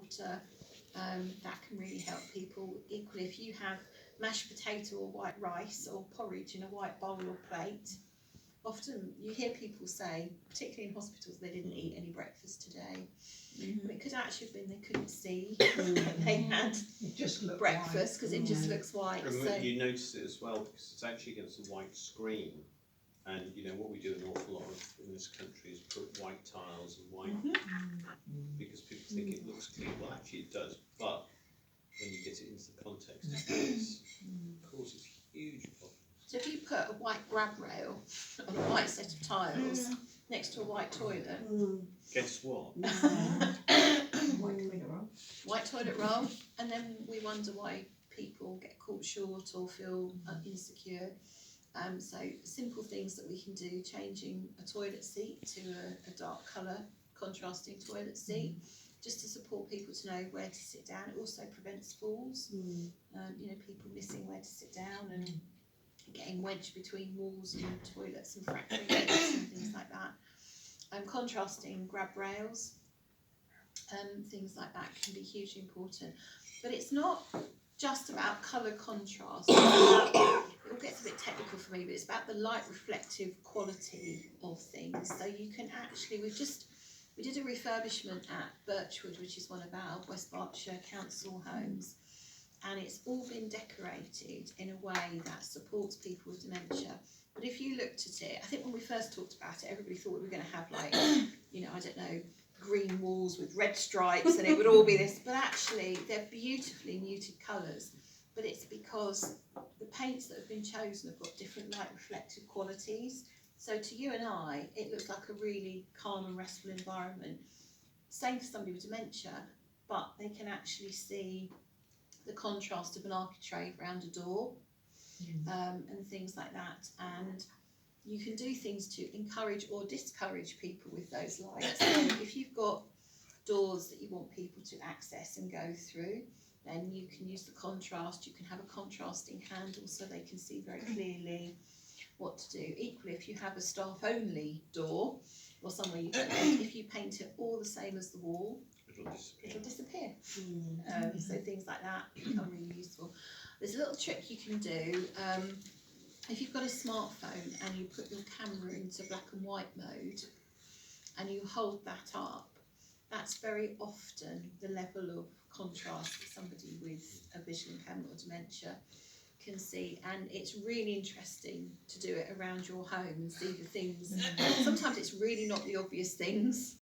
water, that can really help people. Equally, if you have mashed potato or white rice or porridge in a white bowl or plate, often you hear people say, particularly in hospitals, they didn't eat any breakfast today. But it could actually have been they couldn't see that they had breakfast because it just looks white. And so you notice it as well because it's actually against a white screen. And you know what we do an awful lot of in this country is put white tiles and white because people think it looks clean. Well, actually it does, but when you get it into the context, it causes huge problems. So if you put a white grab rail on a white set of tiles next to a white toilet, guess what? White toilet roll, and then we wonder why people get caught short or feel insecure. So simple things that we can do, changing a toilet seat to a dark colour, contrasting toilet seat, just to support people to know where to sit down. It also prevents falls, you know, people missing where to sit down and getting wedged between walls and toilets and fracturing legs and things like that. Contrasting grab rails, things like that can be hugely important. But it's not just about colour contrast. It all gets a bit technical for me, but it's about the light reflective quality of things. So you can actually, we did a refurbishment at Birchwood, which is one of our West Berkshire council homes, and it's all been decorated in a way that supports people with dementia. But if you looked at it, I think when we first talked about it, everybody thought we were going to have like, you know, I don't know, green walls with red stripes and it would all be this, but actually they're beautifully muted colours. But it's because the paints that have been chosen have got different light reflective qualities. So to you and I, it looks like a really calm and restful environment. Same for somebody with dementia, but they can actually see the contrast of an architrave around a door, and things like that. And you can do things to encourage or discourage people with those lights. So if you've got doors that you want people to access and go through, then you can use the contrast. You can have a contrasting handle so they can see very clearly what to do. Equally, if you have a staff-only door or somewhere you don't want, if you paint it all the same as the wall, it'll disappear. So things like that become really useful. There's a little trick you can do. If you've got a smartphone and you put your camera into black and white mode and you hold that up, that's very often the level of contrast that somebody with a visual impairment or dementia can see, and it's really interesting to do it around your home and see the things. Sometimes it's really not the obvious things